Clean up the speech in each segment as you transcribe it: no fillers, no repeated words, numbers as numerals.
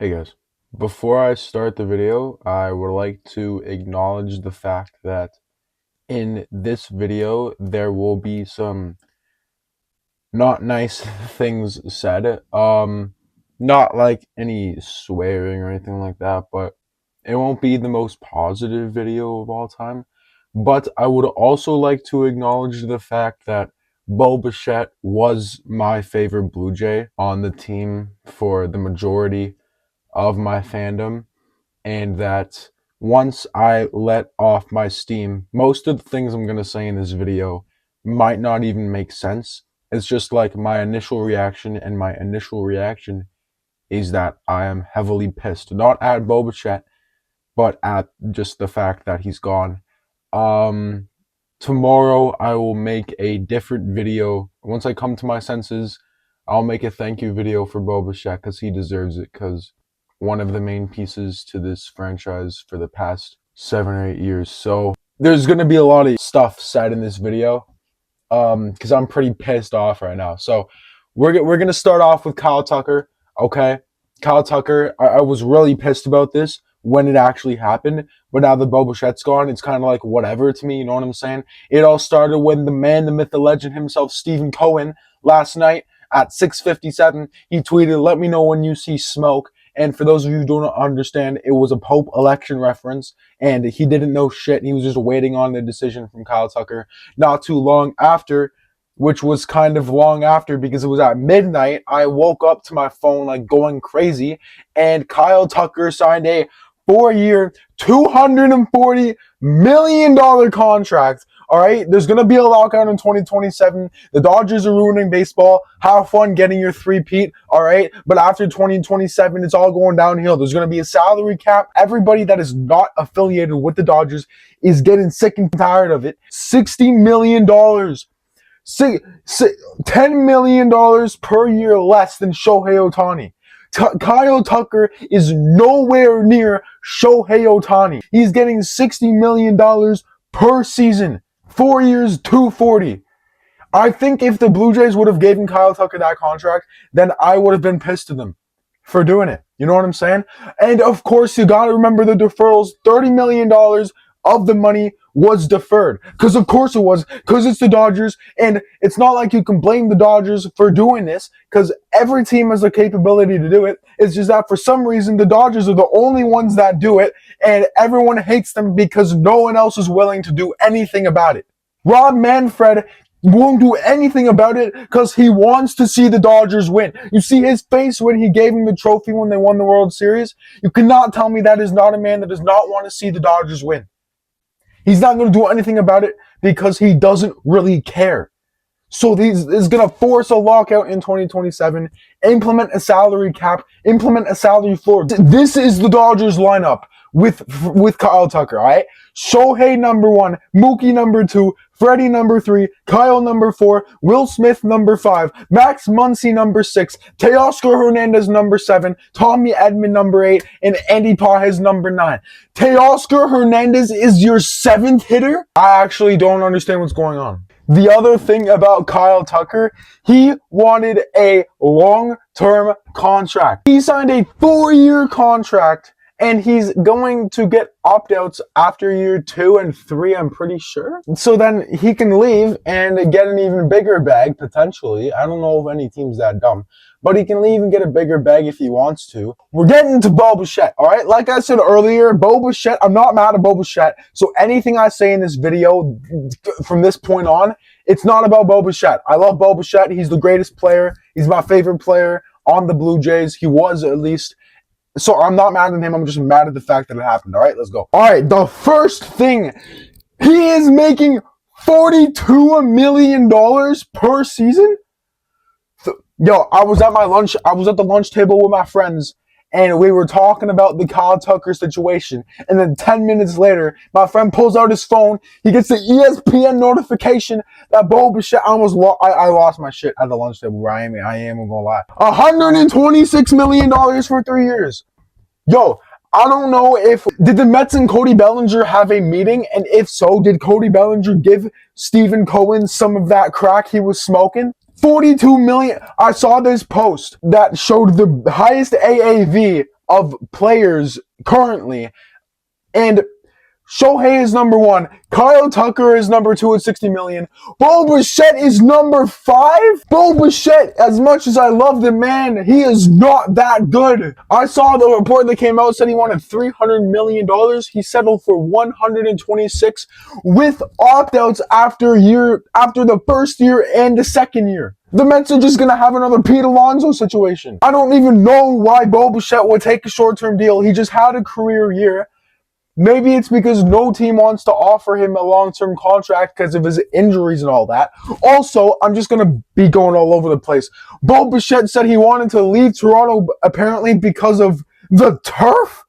Hey guys, before I start the video, I would like to acknowledge the fact that in this video there will be some not nice things said. Not like any swearing or anything like that, but it won't be the most positive video of all time. But I would also like to acknowledge the fact that Bo Bichette was my favorite Blue Jay on the team for the majority of my fandom, and that once I let off my steam, most of the things I'm going to say in this video might not even make sense. It's just like my initial reaction, and my initial reaction is that I am heavily pissed, not at Bo Bichette, but at just the fact that he's gone. Um, Tomorrow I will make a different video. Once I come to my senses, I'll make a thank you video for Bo Bichette because he deserves it, because one of the main pieces to this franchise for the past 7 or 8 years. So there's gonna be a lot of stuff said in this video, because I'm pretty pissed off right now. So we're gonna start off with Kyle Tucker. Okay, Kyle Tucker. I was really pissed about this when it actually happened, but now that Bo Bichette's gone, it's kind of like whatever to me. You know what I'm saying? It all started when the man, the myth, the legend himself, Stephen Cohen, last night at 6:57, he tweeted, "Let me know when you see smoke." And for those of you who don't understand, it was a Pope election reference, and he didn't know shit. He was just waiting on the decision from Kyle Tucker. Not too long after, which was kind of long after because it was at midnight, I woke up to my phone like going crazy, and Kyle Tucker signed a 4-year, $240 million contract. All right, there's going to be a lockout in 2027. The Dodgers are ruining baseball. Have fun getting your three-peat, all right? But after 2027, it's all going downhill. There's going to be a salary cap. Everybody that is not affiliated with the Dodgers is getting sick and tired of it. $60 million. $10 million per year less than Shohei Ohtani. Kyle Tucker is nowhere near Shohei Ohtani. He's getting $60 million per season. 4 years, 240. I think if the Blue Jays would have given Kyle Tucker that contract, then I would have been pissed at them for doing it. You know what I'm saying? And of course, you got to remember the deferrals. $30 million of the money was deferred. Because of course it was. Because it's the Dodgers. And it's not like you can blame the Dodgers for doing this. Because every team has the capability to do it. It's just that for some reason, the Dodgers are the only ones that do it. And everyone hates them because no one else is willing to do anything about it. Rob Manfred won't do anything about it because he wants to see the Dodgers win. You see his face when he gave him the trophy when they won the World Series? You cannot tell me that is not a man that does not want to see the Dodgers win. He's not going to do anything about it because he doesn't really care. So he's going to force a lockout in 2027, implement a salary cap, implement a salary floor. This is the Dodgers lineup with Kyle Tucker, all right? Shohei number 1, Mookie number 2, Freddie number 3, Kyle number 4, Will Smith number 5, Max Muncy number 6, Teoscar Hernandez number 7, Tommy Edman number 8, and Andy Pages number 9. Teoscar Hernandez is your 7th hitter? I actually don't understand what's going on. The other thing about Kyle Tucker, he wanted a long-term contract. He signed a 4-year contract, and he's going to get opt-outs after year 2 and 3, I'm pretty sure. So then he can leave and get an even bigger bag, potentially. I don't know if any team's that dumb. But he can leave and get a bigger bag if he wants to. We're getting to Bo Bichette, all right? Like I said earlier, Bo Bichette, I'm not mad at Bo Bichette. So anything I say in this video from this point on, it's not about Bo Bichette. I love Bo Bichette. He's the greatest player. He's my favorite player on the Blue Jays. He was, at least. So I'm not mad at him. I'm just mad at the fact that it happened. All right, let's go. All right, the first thing, he is making $42 million per season. Yo, I was at the lunch table with my friends, and we were talking about the Kyle Tucker situation. And then 10 minutes later, my friend pulls out his phone. He gets the ESPN notification that Bo Bichette I lost my shit at the lunch table where I am gonna lie. $126 million for 3 years. Yo, I don't know did the Mets and Cody Bellinger have a meeting? And if so, did Cody Bellinger give Stephen Cohen some of that crack he was smoking? 42 million. I saw this post that showed the highest AAV of players currently, and Shohei is number 1. Kyle Tucker is number 2 at 60 million. Bo Bichette is number 5. Bo Bichette, as much as I love the man, he is not that good. I saw the report that came out said he wanted $300 million. He settled for 126 with opt-outs after the first year and the second year. The Mets are just going to have another Pete Alonso situation. I don't even know why Bo Bichette would take a short-term deal. He just had a career year. Maybe it's because no team wants to offer him a long-term contract because of his injuries and all that. Also, I'm just going to be going all over the place. Bo Bichette said he wanted to leave Toronto apparently because of the turf.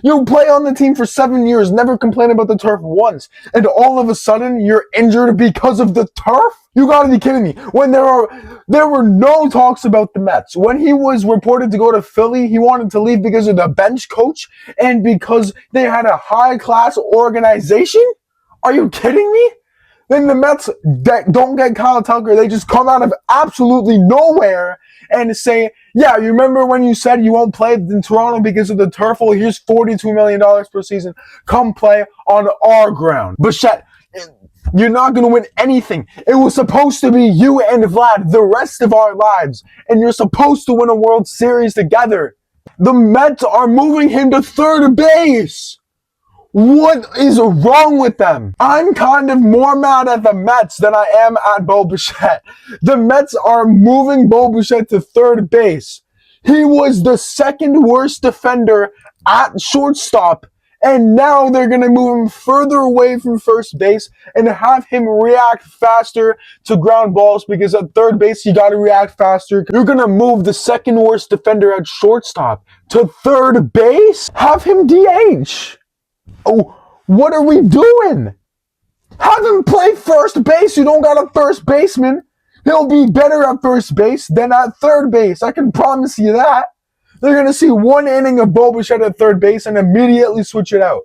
You play on the team for 7 years, never complain about the turf once, and all of a sudden you're injured because of the turf? You gotta be kidding me. When there were no talks about the Mets. When he was reported to go to Philly, he wanted to leave because of the bench coach and because they had a high-class organization? Are you kidding me? Then the Mets don't get Kyle Tucker. They just come out of absolutely nowhere and say, yeah, you remember when you said you won't play in Toronto because of the turf? Well, here's $42 million per season. Come play on our ground. Bichette, you're not going to win anything. It was supposed to be you and Vlad the rest of our lives. And you're supposed to win a World Series together. The Mets are moving him to third base. What is wrong with them? I'm kind of more mad at the Mets than I am at Bo Bichette. The Mets are moving Bo Bichette to third base. He was the second worst defender at shortstop, and now they're going to move him further away from first base and have him react faster to ground balls because at third base you got to react faster. You're going to move the second worst defender at shortstop to third base? Have him DH. Oh, what are we doing? Have him play first base. You don't got a first baseman. He'll be better at first base than at third base. I can promise you that. They're going to see one inning of Bo Bichette at third base and immediately switch it out.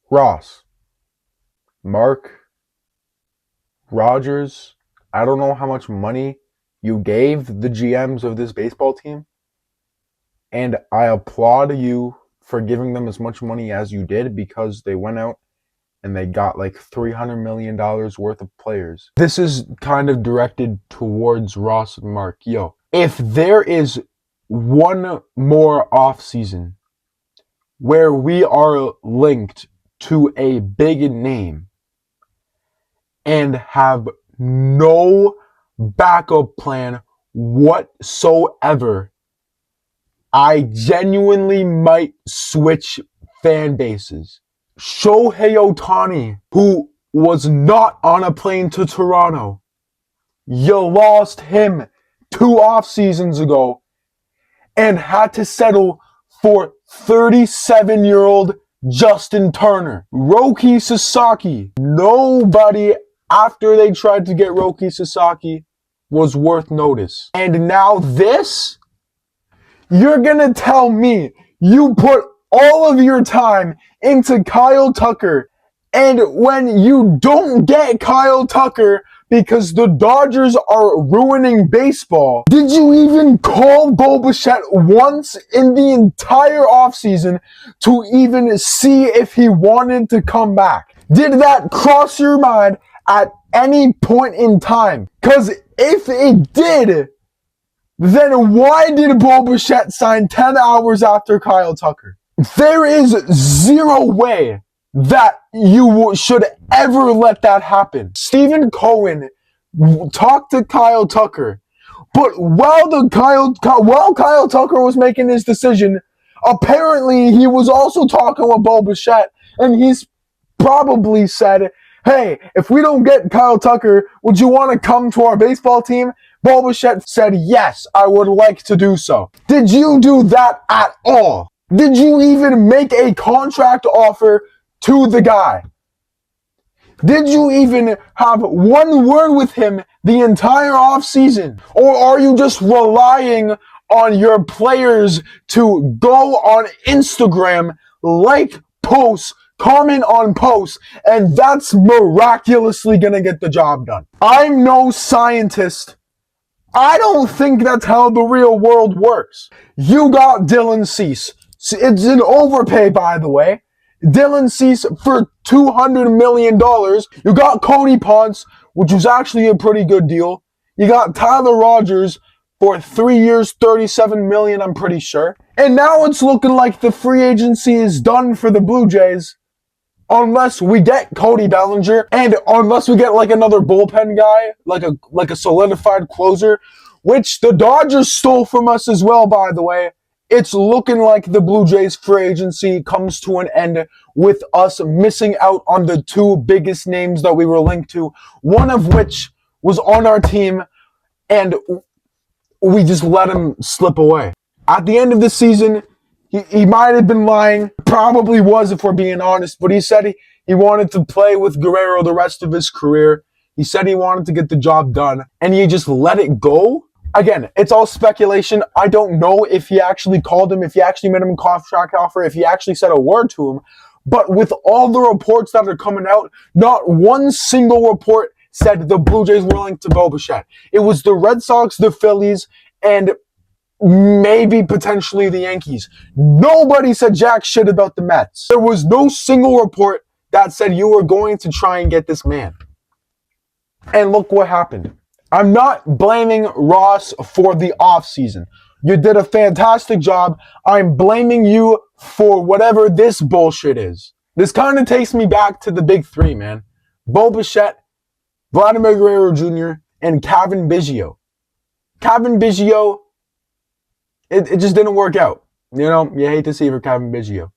Ross, Mark, Rogers, I don't know how much money you gave the GMs of this baseball team, and I applaud you for giving them as much money as you did because they went out and they got like $300 million worth of players. This is kind of directed towards Ross and Mark. Yo, if there is one more offseason where we are linked to a big name and have no backup plan whatsoever, I genuinely might switch fan bases. Shohei Ohtani, who was not on a plane to Toronto, you lost him 2 off seasons ago and had to settle for 37-year-old Justin Turner. Roki Sasaki, nobody after they tried to get Roki Sasaki was worth notice. And now this? You're gonna tell me you put all of your time into Kyle Tucker, and when you don't get Kyle Tucker because the Dodgers are ruining baseball, did you even call Bo Bichette once in the entire offseason to even see if he wanted to come back? Did that cross your mind at any point in time? Because if it did, then why did Bo Bichette sign 10 hours after Kyle Tucker? There is zero way that you should ever let that happen. Stephen Cohen talked to Kyle Tucker, but while Kyle Tucker was making his decision, apparently he was also talking with Bo Bichette, and he's probably said, hey, if we don't get Kyle Tucker, would you want to come to our baseball team? Bo Bichette said, yes, I would like to do so. Did you do that at all? Did you even make a contract offer to the guy? Did you even have one word with him the entire offseason? Or are you just relying on your players to go on Instagram, like posts, comment on posts, and that's miraculously gonna get the job done? I'm no scientist, I don't think that's how the real world works. You got Dylan Cease. It's an overpay, by the way. Dylan Cease for $200 million. You got Cody Ponce, which was actually a pretty good deal. You got Tyler Rogers for 3 years, $37 million, I'm pretty sure. And now it's looking like the free agency is done for the Blue Jays. Unless we get Cody Bellinger, and unless we get like another bullpen guy, like a solidified closer, which the Dodgers stole from us as well, by the way. It's looking like the Blue Jays free agency comes to an end with us missing out on the two biggest names that we were linked to, one of which was on our team, and we just let him slip away. At the end of the season, he might have been lying, probably was if we're being honest, but he said he wanted to play with Guerrero the rest of his career. He said he wanted to get the job done, and he just let it go. Again, it's all speculation. I don't know if he actually called him, if he actually made him a contract offer, if he actually said a word to him. But with all the reports that are coming out, not one single report said the Blue Jays were linked to Bo Bichette. It was the Red Sox, the Phillies, and maybe potentially the Yankees. Nobody said jack shit about the Mets. There was no single report that said you were going to try and get this man. And look what happened. I'm not blaming Ross for the offseason. You did a fantastic job. I'm blaming you for whatever this bullshit is. This kind of takes me back to the big three, man. Bo Bichette, Vladimir Guerrero Jr., and Cavan Biggio. Cavan Biggio, it just didn't work out. You know, you hate to see for Cavan Biggio.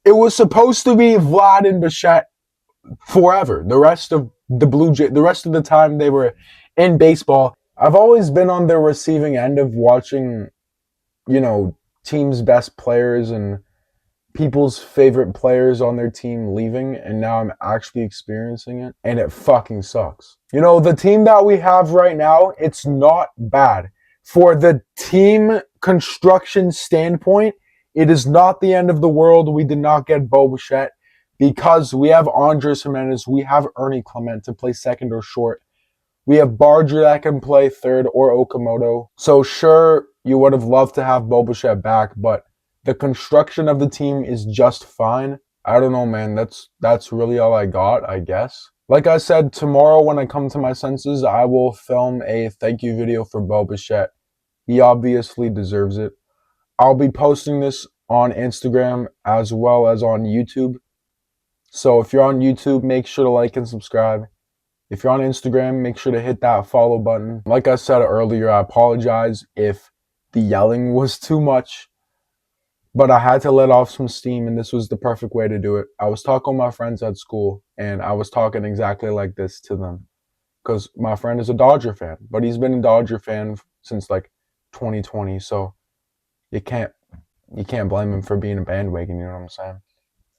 It was supposed to be Vlad and Bichette forever. The rest of the time they were in baseball. I've always been on the receiving end of watching, you know, teams' best players and people's favorite players on their team leaving, and now I'm actually experiencing it, and it fucking sucks. You know, the team that we have right now, it's not bad. For the team construction standpoint, it is not the end of the world. We did not get Bo Bichette because we have Andres Gimenez, we have Ernie Clement to play second or short. We have Barger that can play third or Okamoto. So sure, you would have loved to have Bo Bichette back, but the construction of the team is just fine. I don't know, man. That's really all I got, I guess. Like I said, tomorrow when I come to my senses, I will film a thank you video for Bo Bichette. He obviously deserves it. I'll be posting this on Instagram as well as on YouTube. So if you're on YouTube, make sure to like and subscribe. If you're on Instagram, make sure to hit that follow button. Like I said earlier, I apologize if the yelling was too much, but I had to let off some steam, and this was the perfect way to do it. I was talking with my friends at school, and I was talking exactly like this to them. Because my friend is a Dodger fan, but he's been a Dodger fan since like 2020, so you can't blame him for being a bandwagon, you know what I'm saying?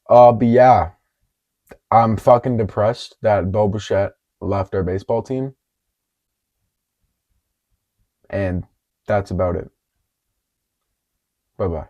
But yeah, I'm fucking depressed that Bo Bichette left our baseball team. And that's about it. Bye-bye.